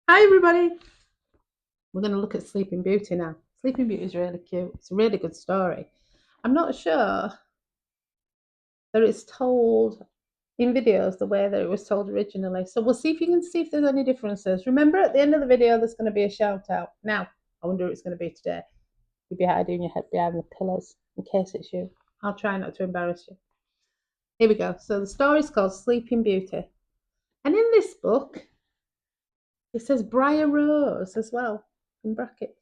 Hi everybody! We're going to look at Sleeping Beauty now. Sleeping Beauty is really cute. It's a really good story. I'm not sure that it's told in videos the way that it was told originally. So we'll see if you can see if there's any differences. Remember at the end of the video there's going to be a shout out. Now, I wonder who it's going to be today. You'll be hiding your head behind the pillars in case it's you. I'll try not to embarrass you. Here we go. So the story's called Sleeping Beauty. And in this book, it says Briar Rose as well, in brackets.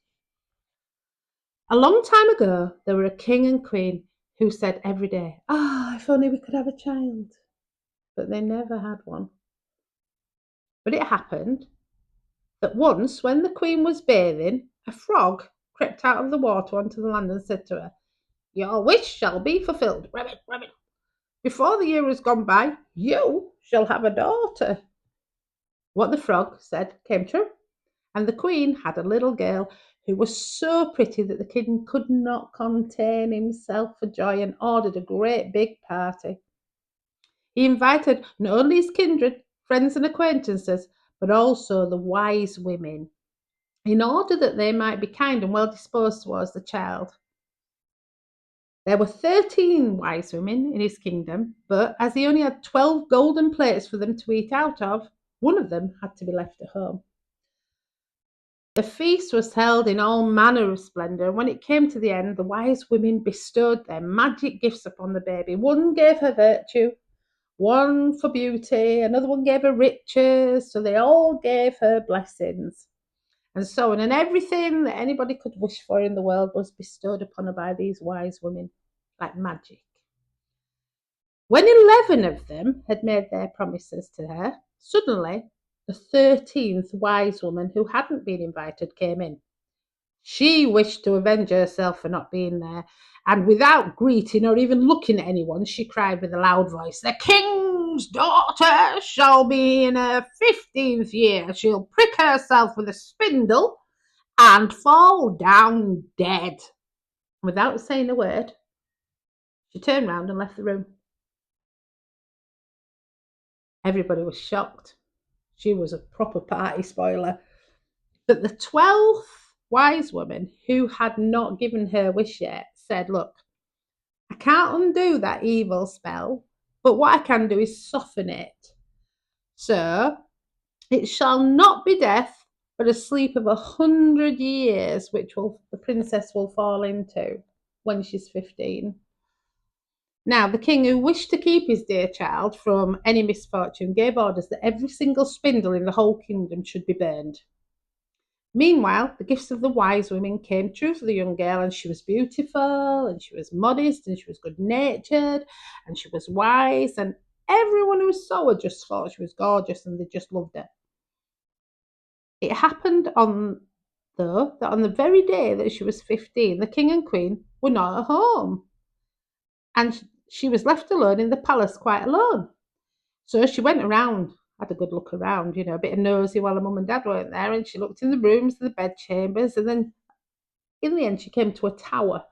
A long time ago, there were a king and queen who said every day, if only we could have a child. But they never had one. But it happened that once, when the queen was bathing, a frog crept out of the water onto the land and said to her, "Your wish shall be fulfilled. Rabbit, rabbit. Before the year has gone by, you shall have a daughter." What the frog said came true. And the queen had a little girl who was so pretty that the king could not contain himself for joy and ordered a great big party. He invited not only his kindred, friends, and acquaintances, but also the wise women, in order that they might be kind and well disposed towards the child. There were 13 wise women in his kingdom, but as he only had 12 golden plates for them to eat out of, one of them had to be left at home. The feast was held in all manner of splendour, and when it came to the end, the wise women bestowed their magic gifts upon the baby. One gave her virtue, one for beauty, another one gave her riches, so they all gave her blessings. And so on, and everything that anybody could wish for in the world was bestowed upon her by these wise women, like magic. When 11 of them had made their promises to her, suddenly the 13th wise woman who hadn't been invited came in. She wished to avenge herself for not being there, and without greeting or even looking at anyone, she cried with a loud voice, "The king's daughter shall be in her 15th year. She'll prick herself with a spindle and fall down dead." Without saying a word, she turned round and left the room. Everybody was shocked. She was a proper party spoiler. But the 12th wise woman, who had not given her wish yet, said, "Look, I can't undo that evil spell, but what I can do is soften it. So it shall not be death, but a sleep of 100 years, which the princess will fall into when she's 15. Now, the king, who wished to keep his dear child from any misfortune, gave orders that every single spindle in the whole kingdom should be burned. Meanwhile, the gifts of the wise women came true for the young girl, and she was beautiful, and she was modest, and she was good natured, and she was wise, and everyone who saw her just thought she was gorgeous and they just loved her. It happened though, that on the very day that she was 15, the king and queen were not at home, and she was left alone in the palace quite alone. So she went around, had a good look around, a bit of nosy while her mum and dad weren't there, and she looked in the rooms, the bed chambers, and then in the end she came to a tower.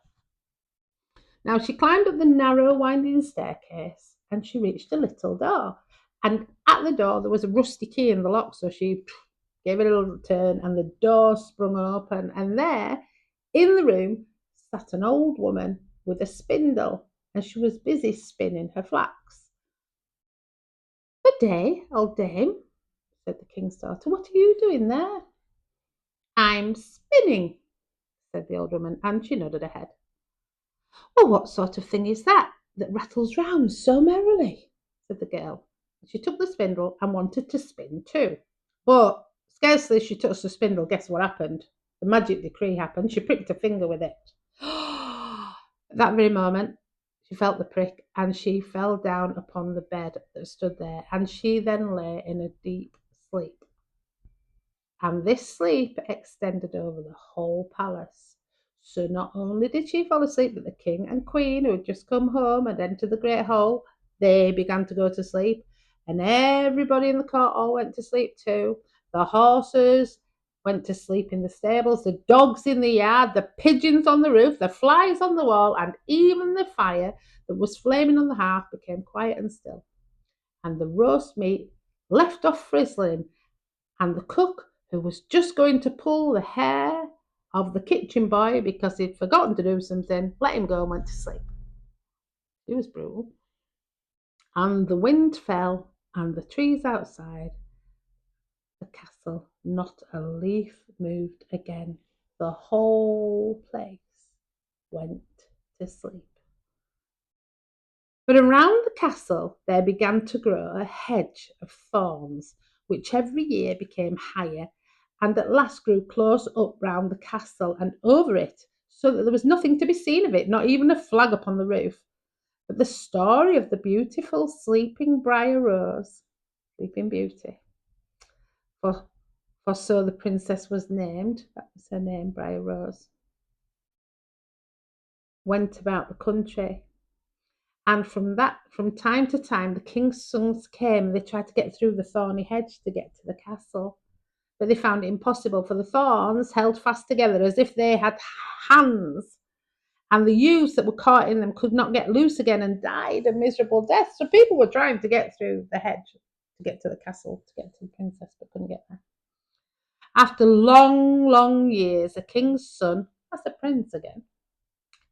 Now she climbed up the narrow, winding staircase, and she reached a little door. And at the door there was a rusty key in the lock, so she gave it a little turn, and the door sprung open. And there, in the room, sat an old woman with a spindle, and she was busy spinning her flax. "Good day, old dame," said the king's daughter. "What are you doing there?" "I'm spinning," said the old woman, and she nodded her head. "Well, what sort of thing is that rattles round so merrily?" said the girl. She took the spindle and wanted to spin too. But scarcely she touched the spindle, guess what happened? The magic decree happened. She pricked her finger with it. At that very moment, she felt the prick, and she fell down upon the bed that stood there, and she then lay in a deep sleep. And this sleep extended over the whole palace. So not only did she fall asleep, but the king and queen, who had just come home and entered the great hall, they began to go to sleep. And everybody in the court all went to sleep too. The horses went to sleep in the stables, the dogs in the yard, the pigeons on the roof, the flies on the wall, and even the fire that was flaming on the hearth became quiet and still. And the roast meat left off frizzling, and the cook, who was just going to pull the hair of the kitchen boy because he'd forgotten to do something, let him go and went to sleep. It was brutal. And the wind fell, and the trees outside the castle, not a leaf moved again. The whole place went to sleep. But around the castle there began to grow a hedge of thorns, which every year became higher, and at last grew close up round the castle and over it, so that there was nothing to be seen of it, not even a flag upon the roof. But the story of the beautiful sleeping Briar Rose, Sleeping Beauty, for so the princess was named, that was her name, Briar Rose, went about the country. And from time to time, the king's sons came and they tried to get through the thorny hedge to get to the castle. But they found it impossible, for the thorns held fast together as if they had hands. And the youths that were caught in them could not get loose again and died a miserable death. So people were trying to get through the hedge to get to the castle, to get to the princess, but couldn't get there. After long, long years, a king's son, that's a prince again,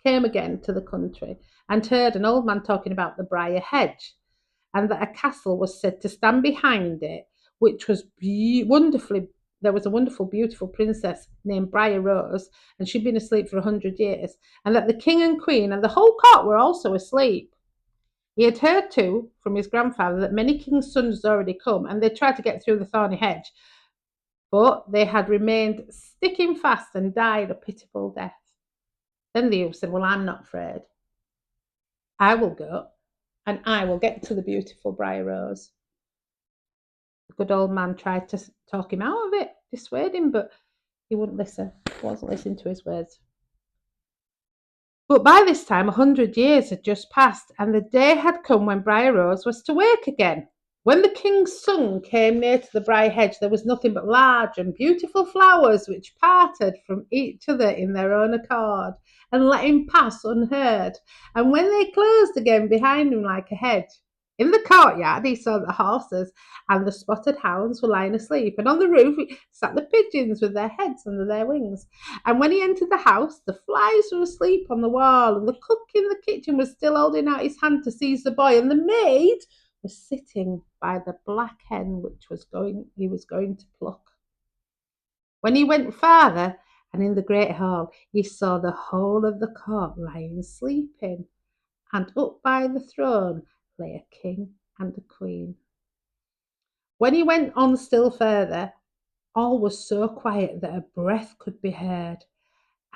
came again to the country and heard an old man talking about the briar hedge, and that a castle was said to stand behind it, which was wonderfully. There was a wonderful, beautiful princess named Briar Rose, and she'd been asleep for 100 years, and that the king and queen and the whole court were also asleep. He had heard too from his grandfather that many kings' sons had already come, and they tried to get through the thorny hedge, but they had remained sticking fast and died a pitiable death. Then the youth said, well, I'm not afraid. I will go and I will get to the beautiful Briar Rose. The good old man tried to talk him out of it, dissuade him, but he wouldn't listen. He wasn't listening to his words. But by this time, 100 years had just passed, and the day had come when Briar Rose was to wake again. When the king's son came near to the briar hedge, there was nothing but large and beautiful flowers which parted from each other in their own accord and let him pass unheard. And when they closed again behind him like a hedge, in the courtyard he saw the horses and the spotted hounds were lying asleep, and on the roof sat the pigeons with their heads under their wings. And when he entered the house, the flies were asleep on the wall, and the cook in the kitchen was still holding out his hand to seize the boy, and the maid was sitting by the black hen which he was going to pluck. When he went farther, and in the great hall, he saw the whole of the court lying sleeping, and up by the throne lay a king and a queen. When he went on still further, all was so quiet that a breath could be heard,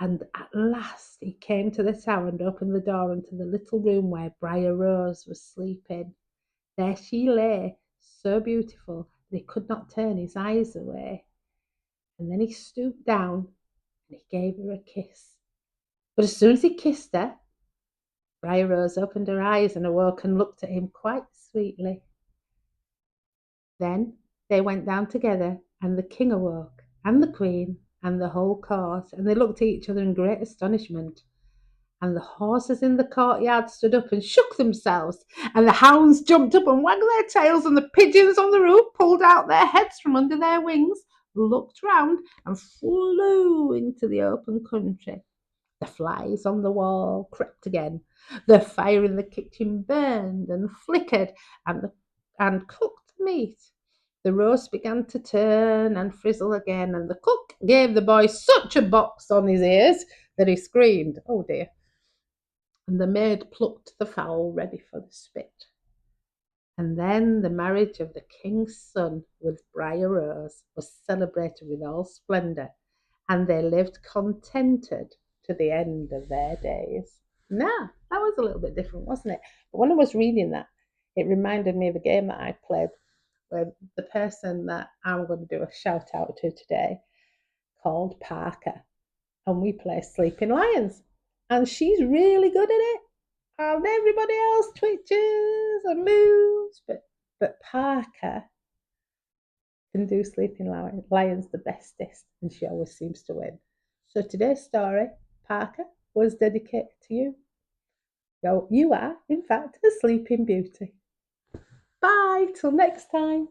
and at last he came to the tower and opened the door into the little room where Briar Rose was sleeping. There she lay, so beautiful that he could not turn his eyes away. And then he stooped down and he gave her a kiss. But as soon as he kissed her, Briar Rose opened her eyes and awoke and looked at him quite sweetly. Then they went down together, and the king awoke, and the queen, and the whole court, and they looked at each other in great astonishment. And the horses in the courtyard stood up and shook themselves, and the hounds jumped up and wagged their tails, and the pigeons on the roof pulled out their heads from under their wings, looked round, and flew into the open country. The flies on the wall crept again. The fire in the kitchen burned and flickered, and cooked meat. The roast began to turn and frizzle again, and the cook gave the boy such a box on his ears that he screamed, "Oh dear!" And the maid plucked the fowl ready for the spit. And then the marriage of the king's son with Briar Rose was celebrated with all splendour, and they lived contented to the end of their days. Now, that was a little bit different, wasn't it? But when I was reading that, it reminded me of a game that I played with the person that I'm going to do a shout out to today, called Parker. And we play Sleeping Lions. And she's really good at it. And everybody else twitches and moves. But Parker can do Sleeping Lions the bestest. And she always seems to win. So today's story, Parker, was dedicated to you. You are, in fact, a sleeping beauty. Bye, till next time.